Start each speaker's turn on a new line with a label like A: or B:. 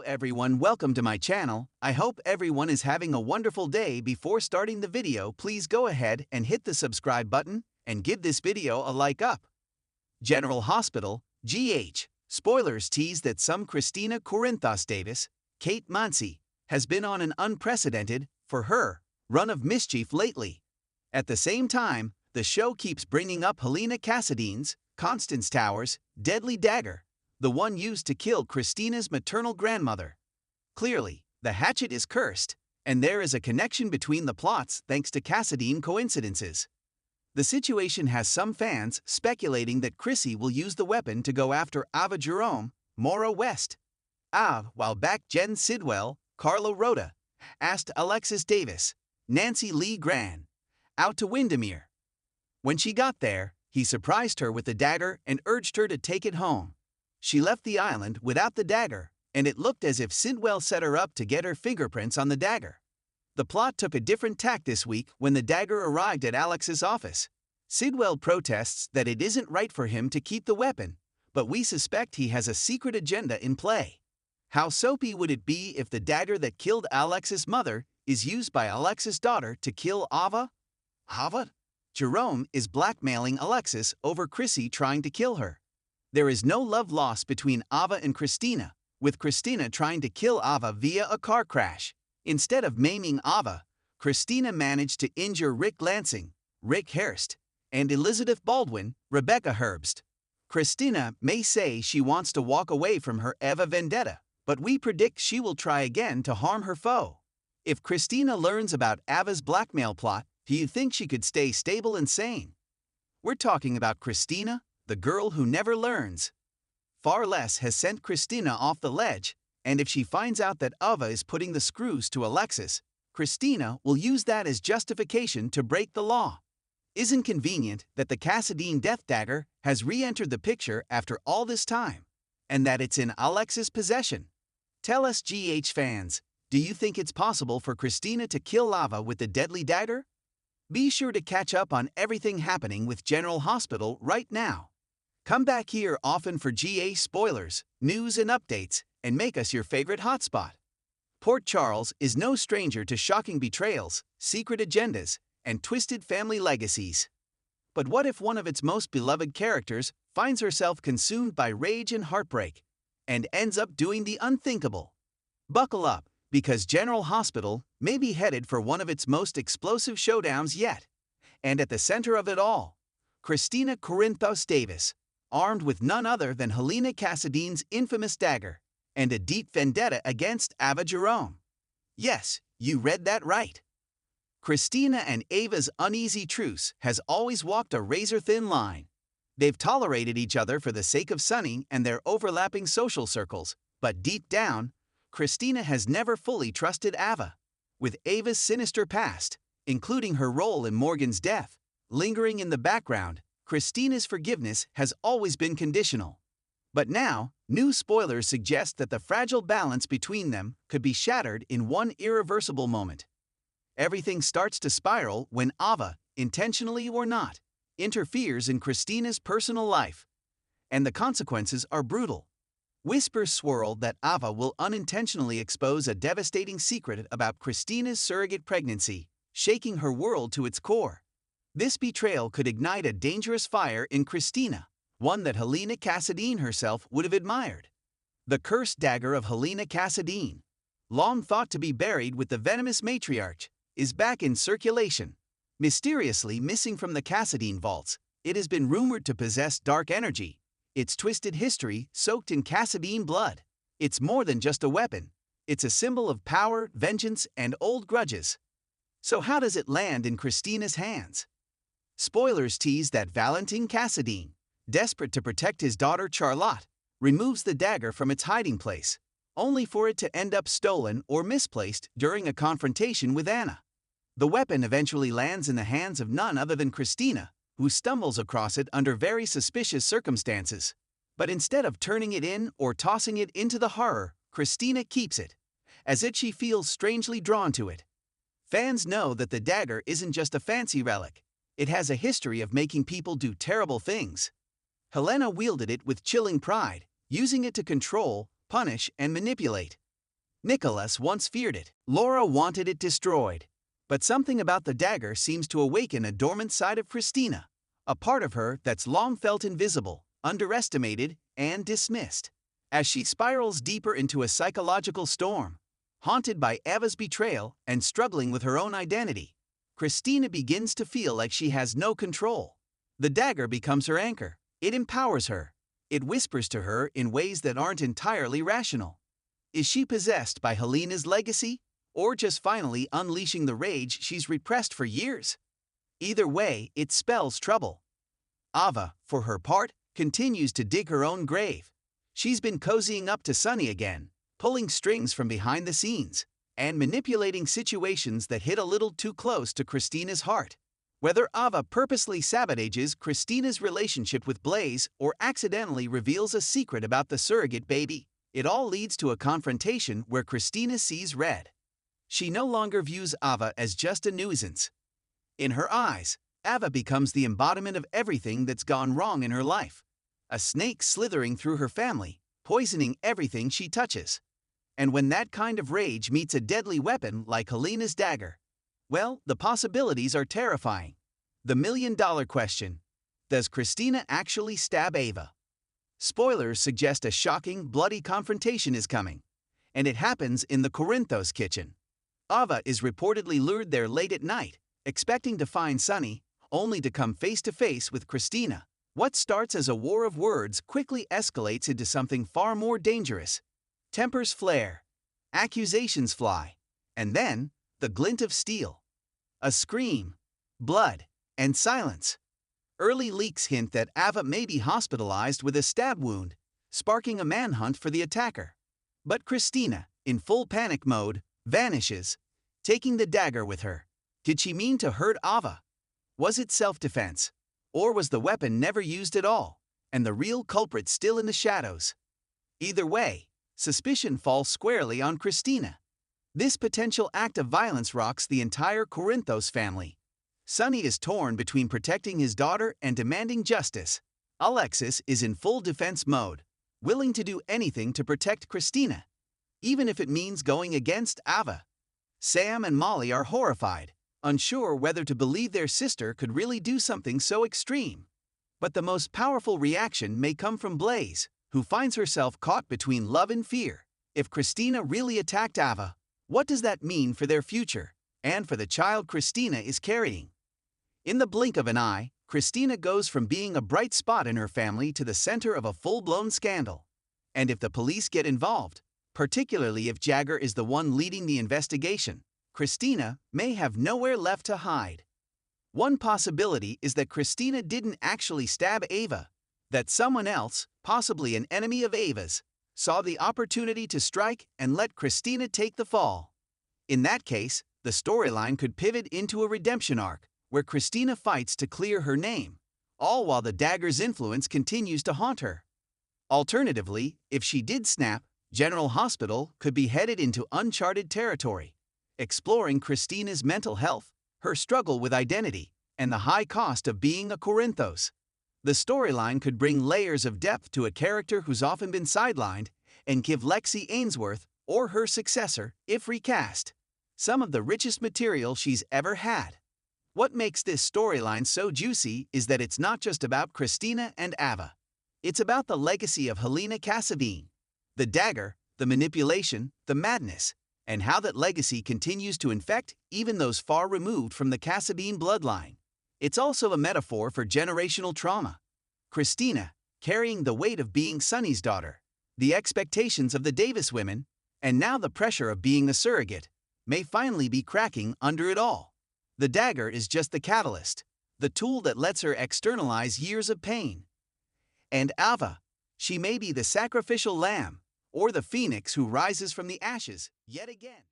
A: everyone, welcome to my channel. I hope everyone is having a wonderful day. Before starting the video, please go ahead and hit the subscribe button and give this video a like up. General Hospital, GH. Spoilers tease that some Kristina Davis, Kate Mansi, has been on an unprecedented, for her, run of mischief lately. At the same time, the show keeps bringing up Helena Cassadine's, Constance Towers' deadly dagger, the one used to kill Kristina's maternal grandmother. Clearly, the hatchet is cursed, and there is a connection between the plots thanks to Cassadine coincidences. The situation has some fans speculating that Chrissy will use the weapon to go after Ava Jerome, Maura West. While back Jen Sidwell, Carlo Rhoda, asked Alexis Davis, Nancy Lee Gran, out to Windermere. When she got there, he surprised her with the dagger and urged her to take it home. She left the island without the dagger, and it looked as if Sidwell set her up to get her fingerprints on the dagger. The plot took a different tack this week when the dagger arrived at Alex's office. Sidwell protests that it isn't right for him to keep the weapon, but we suspect he has a secret agenda in play. How soapy would it be if the dagger that killed Alex's mother is used by Alex's daughter to kill Ava? Jerome is blackmailing Alexis over Chrissy trying to kill her. There is no love lost between Ava and Kristina, with Kristina trying to kill Ava via a car crash. Instead of maiming Ava, Kristina managed to injure Rick Lansing, Rick Hurst, and Elizabeth Baldwin, Rebecca Herbst. Kristina may say she wants to walk away from her Ava vendetta, but we predict she will try again to harm her foe. If Kristina learns about Ava's blackmail plot, do you think she could stay stable and sane? We're talking about Kristina, the girl who never learns. Far less has sent Kristina off the ledge, and if she finds out that Ava is putting the screws to Alexis, Kristina will use that as justification to break the law. Isn't convenient that the Cassadine death dagger has re-entered the picture after all this time, and that it's in Alexis' possession? Tell us, GH fans, do you think it's possible for Kristina to kill Ava with the deadly dagger? Be sure to catch up on everything happening with General Hospital right now. Come back here often for GA spoilers, news and updates, and make us your favorite hotspot. Port Charles is no stranger to shocking betrayals, secret agendas, and twisted family legacies. But what if one of its most beloved characters finds herself consumed by rage and heartbreak, and ends up doing the unthinkable? Buckle up, because General Hospital may be headed for one of its most explosive showdowns yet. And at the center of it all, Kristina Davis, armed with none other than Helena Cassadine's infamous dagger, and a deep vendetta against Ava Jerome. Yes, you read that right. Kristina and Ava's uneasy truce has always walked a razor-thin line. They've tolerated each other for the sake of Sunny and their overlapping social circles, but deep down, Kristina has never fully trusted Ava. With Ava's sinister past, including her role in Morgan's death, lingering in the background, Kristina's forgiveness has always been conditional. But now, new spoilers suggest that the fragile balance between them could be shattered in one irreversible moment. Everything starts to spiral when Ava, intentionally or not, interferes in Kristina's personal life. And the consequences are brutal. Whispers swirl that Ava will unintentionally expose a devastating secret about Kristina's surrogate pregnancy, shaking her world to its core. This betrayal could ignite a dangerous fire in Kristina, one that Helena Cassadine herself would have admired. The cursed dagger of Helena Cassadine, long thought to be buried with the venomous matriarch, is back in circulation. Mysteriously missing from the Cassadine vaults, it has been rumored to possess dark energy, its twisted history soaked in Cassadine blood. It's more than just a weapon. It's a symbol of power, vengeance, and old grudges. So how does it land in Kristina's hands? Spoilers tease that Valentin Cassadine, desperate to protect his daughter Charlotte, removes the dagger from its hiding place, only for it to end up stolen or misplaced during a confrontation with Anna. The weapon eventually lands in the hands of none other than Kristina, who stumbles across it under very suspicious circumstances. But instead of turning it in or tossing it into the horror, Kristina keeps it, as if she feels strangely drawn to it. Fans know that the dagger isn't just a fancy relic. It has a history of making people do terrible things. Helena wielded it with chilling pride, using it to control, punish, and manipulate. Nicholas once feared it. Laura wanted it destroyed. But something about the dagger seems to awaken a dormant side of Kristina, a part of her that's long felt invisible, underestimated, and dismissed. As she spirals deeper into a psychological storm, haunted by Eva's betrayal and struggling with her own identity, Kristina begins to feel like she has no control. The dagger becomes her anchor. It empowers her. It whispers to her in ways that aren't entirely rational. Is she possessed by Helena's legacy, or just finally unleashing the rage she's repressed for years? Either way, it spells trouble. Ava, for her part, continues to dig her own grave. She's been cozying up to Sunny again, pulling strings from behind the scenes, and manipulating situations that hit a little too close to Kristina's heart. Whether Ava purposely sabotages Kristina's relationship with Blaze or accidentally reveals a secret about the surrogate baby, it all leads to a confrontation where Kristina sees red. She no longer views Ava as just a nuisance. In her eyes, Ava becomes the embodiment of everything that's gone wrong in her life. A snake slithering through her family, poisoning everything she touches. And when that kind of rage meets a deadly weapon like Helena's dagger, well, the possibilities are terrifying. The million-dollar question: does Kristina actually stab Ava? Spoilers suggest a shocking, bloody confrontation is coming, and it happens in the Corinthos kitchen. Ava is reportedly lured there late at night, expecting to find Sunny, only to come face-to-face with Kristina. What starts as a war of words quickly escalates into something far more dangerous. Tempers flare, accusations fly, and then, the glint of steel. A scream, blood, and silence. Early leaks hint that Ava may be hospitalized with a stab wound, sparking a manhunt for the attacker. But Kristina, in full panic mode, vanishes, taking the dagger with her. Did she mean to hurt Ava? Was it self-defense? Or was the weapon never used at all, and the real culprit still in the shadows? Either way, suspicion falls squarely on Kristina. This potential act of violence rocks the entire Corinthos family. Sunny is torn between protecting his daughter and demanding justice. Alexis is in full defense mode, willing to do anything to protect Kristina, even if it means going against Ava. Sam and Molly are horrified, unsure whether to believe their sister could really do something so extreme. But the most powerful reaction may come from Blaze, who finds herself caught between love and fear. If Kristina really attacked Ava, what does that mean for their future, and for the child Kristina is carrying? In the blink of an eye, Kristina goes from being a bright spot in her family to the center of a full-blown scandal. And if the police get involved, particularly if Jagger is the one leading the investigation, Kristina may have nowhere left to hide. One possibility is that Kristina didn't actually stab Ava, that someone else, possibly an enemy of Ava's, saw the opportunity to strike and let Kristina take the fall. In that case, the storyline could pivot into a redemption arc, where Kristina fights to clear her name, all while the dagger's influence continues to haunt her. Alternatively, if she did snap, General Hospital could be headed into uncharted territory, exploring Kristina's mental health, her struggle with identity, and the high cost of being a Corinthos. The storyline could bring layers of depth to a character who's often been sidelined and give Lexi Ainsworth, or her successor, if recast, some of the richest material she's ever had. What makes this storyline so juicy is that it's not just about Kristina and Ava. It's about the legacy of Helena Casabine, the dagger, the manipulation, the madness, and how that legacy continues to infect even those far removed from the Casabine bloodline. It's also a metaphor for generational trauma. Kristina, carrying the weight of being Sunny's daughter, the expectations of the Davis women, and now the pressure of being a surrogate, may finally be cracking under it all. The dagger is just the catalyst, the tool that lets her externalize years of pain. And Ava, she may be the sacrificial lamb, or the phoenix who rises from the ashes yet again.